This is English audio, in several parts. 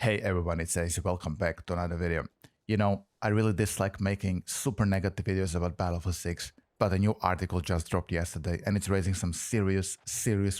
Hey everyone, it's Ace. Welcome back to another video. I really dislike making super negative videos about Battlefield 6, but a new article just dropped yesterday and it's raising some serious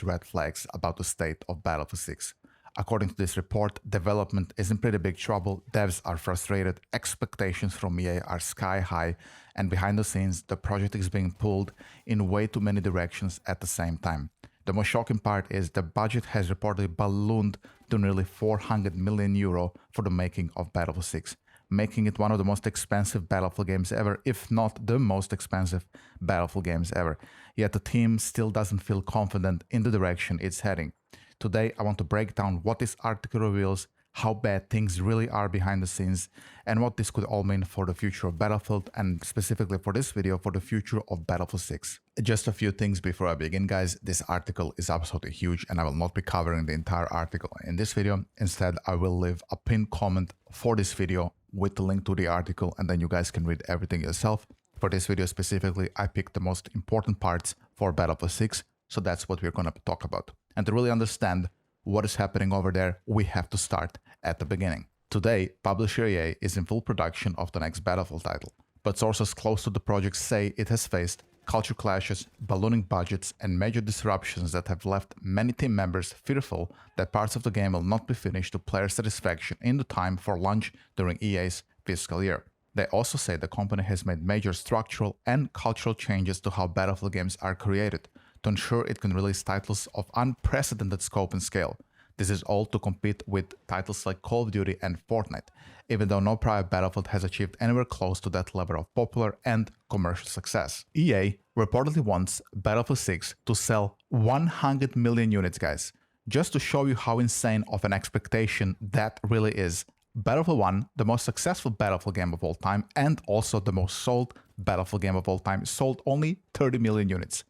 red flags about the state of Battlefield 6. According to this report, development is in pretty big trouble, devs are frustrated, expectations from EA are sky high, and behind the scenes, the project is being pulled in way too many directions at the same time. The most shocking part is the budget has reportedly ballooned to nearly 400 million euro for the making of Battlefield 6, making it one of the most expensive Battlefield games ever, if not the most expensive Battlefield games ever. Yet the team still doesn't feel confident in the direction it's heading. Today, I want to break down what this article reveals, how bad things really are behind the scenes, and what this could all mean for the future of Battlefield, and specifically for this video, for the future of Battlefield 6. Just a few things before I begin, guys. This article is absolutely huge, and I will not be covering the entire article in this video. Instead, I will leave a pinned comment for this video with the link to the article, and then you guys can read everything yourself. For this video specifically, I picked the most important parts for Battlefield 6, so that's what we're going to talk about. And to really understand what is happening over there, we have to start at the beginning. Today, publisher EA is in full production of the next Battlefield title, but sources close to the project say it has faced culture clashes, ballooning budgets, and major disruptions that have left many team members fearful that parts of the game will not be finished to player satisfaction in the time for launch during EA's fiscal year. They also say the company has made major structural and cultural changes to how Battlefield games are created, to ensure it can release titles of unprecedented scope and scale. This is all to compete with titles like Call of Duty and Fortnite, even though no prior Battlefield has achieved anywhere close to that level of popular and commercial success. EA reportedly wants Battlefield 6 to sell 100 million units, guys. Just to show you how insane of an expectation that really is, Battlefield 1, the most successful Battlefield game of all time and also the most sold Battlefield game of all time, sold only 30 million units.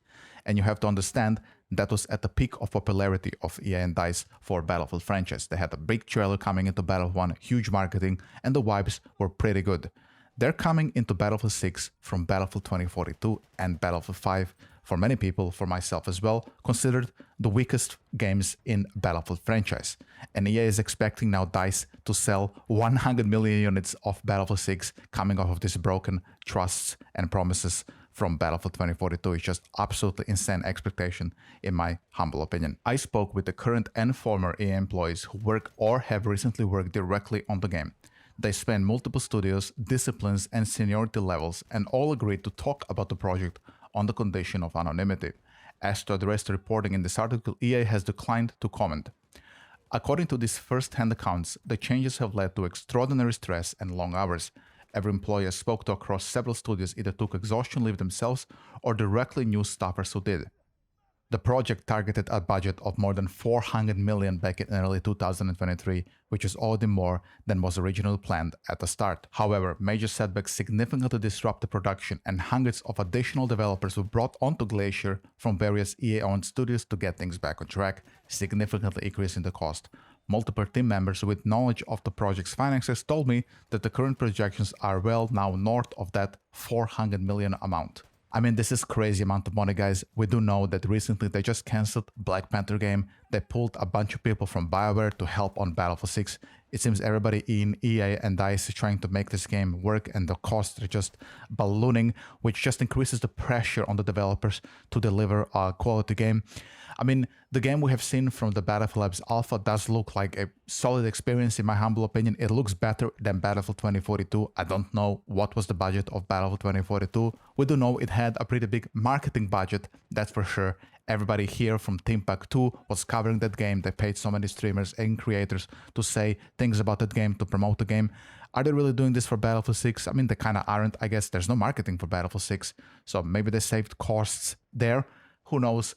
And you have to understand that was at the peak of popularity of EA and DICE for Battlefield franchise. They had a big trailer coming into Battlefield 1, huge marketing, and the vibes were pretty good. They're coming into Battlefield 6 from Battlefield 2042 and Battlefield 5, for many people, for myself as well, considered the weakest games in Battlefield franchise. And EA is expecting now DICE to sell 100 million units of Battlefield 6 coming off of these broken trusts and promises from Battlefield 2042. Is just absolutely insane expectation, in my humble opinion. I spoke with the current and former EA employees who work or have recently worked directly on the game. They span multiple studios, disciplines, and seniority levels, and all agreed to talk about the project on the condition of anonymity. As to address the reporting in this article, EA has declined to comment. According to these first-hand accounts, the changes have led to extraordinary stress and long hours. Every employee I spoke to across several studios either took exhaustion leave themselves or directly knew staffers who did. The project targeted a budget of more than 400 million back in early 2023, which is already more than was originally planned at the start. However, major setbacks significantly disrupted production, and hundreds of additional developers were brought onto Glacier from various EA-owned studios to get things back on track, significantly increasing the cost. Multiple team members with knowledge of the project's finances told me that the current projections are well now north of that 400 million amount. I mean, this is crazy amount of money, guys. We do know that recently they just cancelled Black Panther game. They pulled a bunch of people from BioWare to help on Battlefield 6. It seems everybody in EA and DICE is trying to make this game work, and the costs are just ballooning, which just increases the pressure on the developers to deliver a quality game. I mean, the game we have seen from the Battlefield Labs Alpha does look like a solid experience, in my humble opinion. It looks better than Battlefield 2042. I don't know what was the budget of Battlefield 2042. We do know it had a pretty big marketing budget, that's for sure. Everybody here from Team Pack 2 was covering that game. They paid so many streamers and creators to say things about that game, to promote the game. Are they really doing this for Battlefield 6? I mean, they kind of aren't. I guess there's no marketing for Battlefield 6, so maybe they saved costs there. Who knows?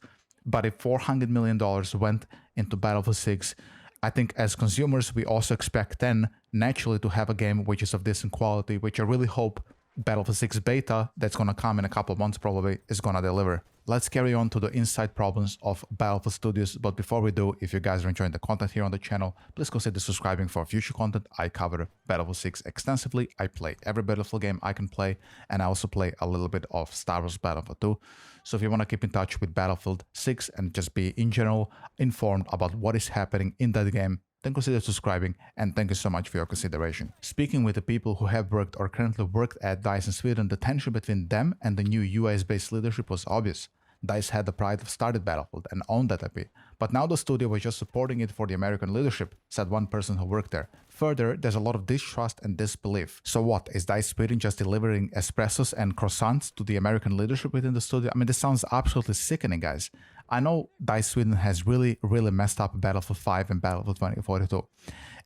But if $400 million went into Battlefield 6, I think as consumers, we also expect then naturally to have a game which is of decent quality, which I really hope Battlefield 6 beta, that's going to come in a couple of months probably, is going to deliver. Let's carry on to the inside problems of Battlefield Studios, but before we do, if you guys are enjoying the content here on the channel, please consider subscribing for future content. I cover Battlefield 6 extensively. I play every Battlefield game I can play, and I also play a little bit of Star Wars Battlefield 2. So if you want to keep in touch with Battlefield 6 and just be in general informed about what is happening in that game, then consider subscribing, and thank you so much for your consideration. Speaking with the people who have worked or currently worked at DICE in Sweden, the tension between them and the new US-based leadership was obvious. DICE had the pride of started Battlefield and owned that IP, but now the studio was just supporting it for the American leadership, said one person who worked there. Further, there's a lot of distrust and disbelief. So what, is DICE Sweden just delivering espressos and croissants to the American leadership within the studio? I mean, this sounds absolutely sickening, guys. I know DICE Sweden has really messed up Battlefield 5 and Battlefield 2042,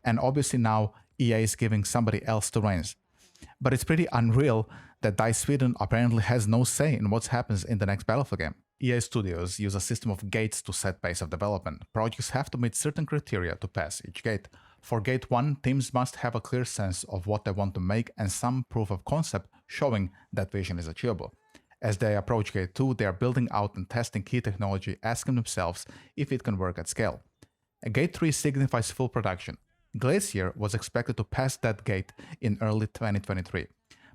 and obviously now EA is giving somebody else the reins. But it's pretty unreal that DICE Sweden apparently has no say in what happens in the next Battlefield game. EA Studios use a system of gates to set pace of development. Projects have to meet certain criteria to pass each gate. For Gate 1, teams must have a clear sense of what they want to make and some proof of concept showing that vision is achievable. As they approach Gate 2, they are building out and testing key technology, asking themselves if it can work at scale. Gate 3 signifies full production. Glacier was expected to pass that gate in early 2023,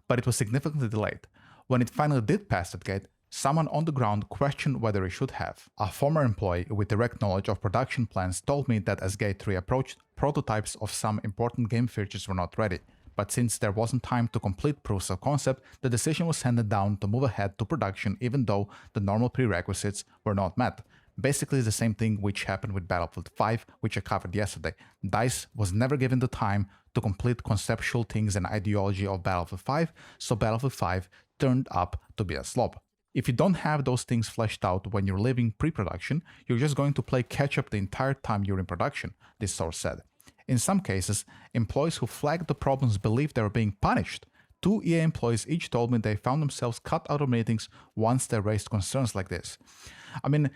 but it was significantly delayed. When it finally did pass that gate, someone on the ground questioned whether it should have. A former employee with direct knowledge of production plans told me that as Gate 3 approached, prototypes of some important game features were not ready. But since there wasn't time to complete proofs of concept, the decision was handed down to move ahead to production even though the normal prerequisites were not met. Basically the same thing which happened with Battlefield 5, which I covered yesterday. DICE was never given the time to complete conceptual things and ideology of Battlefield 5, so Battlefield 5 turned up to be a slop. If you don't have those things fleshed out when you're leaving pre-production, you're just going to play catch-up the entire time you're in production, this source said. In some cases, employees who flagged the problems believed they were being punished. 2 EA employees each told me they found themselves cut out of meetings once they raised concerns like this. I mean,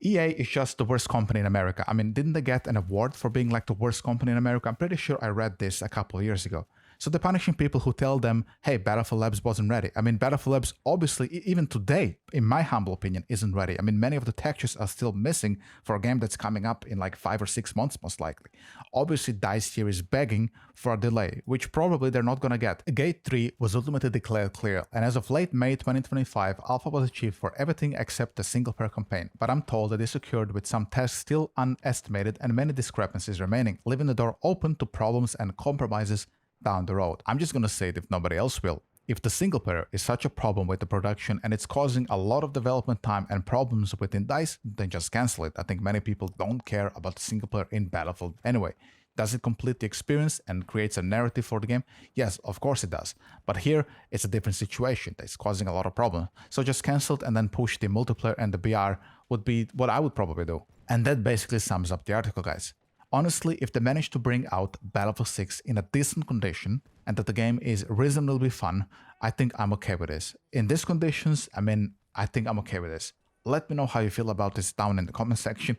EA is just the worst company in America. I mean, didn't they get an award for being like the worst company in America? I'm pretty sure I read this a couple of years ago. So they're punishing people who tell them, hey, Battlefield Labs wasn't ready. I mean, Battlefield Labs obviously, even today, in my humble opinion, isn't ready. I mean, many of the textures are still missing for a game that's coming up in like 5 or 6 months, most likely. Obviously, DICE here is begging for a delay, which probably they're not gonna get. Gate 3 was ultimately declared clear, and as of late May 2025, Alpha was achieved for everything except the single-player campaign. But I'm told that this occurred with some tests still unestimated and many discrepancies remaining, leaving the door open to problems and compromises down the road. I'm just gonna say it if nobody else will. If the single player is such a problem with the production and it's causing a lot of development time and problems within DICE, then just cancel it. I think many people don't care about the single player in Battlefield anyway. Does it complete the experience and creates a narrative for the game? Yes, of course it does. But here, it's a different situation that's causing a lot of problems. So just cancel it and then push the multiplayer and the BR would be what I would probably do. And that basically sums up the article, guys. Honestly, if they manage to bring out Battlefield 6 in a decent condition and that the game is reasonably fun, I think I'm okay with this. In these conditions, I mean, I think I'm okay with this. Let me know how you feel about this down in the comment section.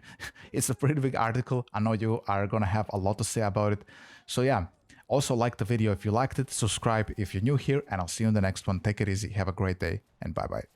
It's a pretty big article. I know you are gonna have a lot to say about it. So yeah, also like the video if you liked it, subscribe if you're new here, and I'll see you in the next one. Take it easy, have a great day, and bye-bye.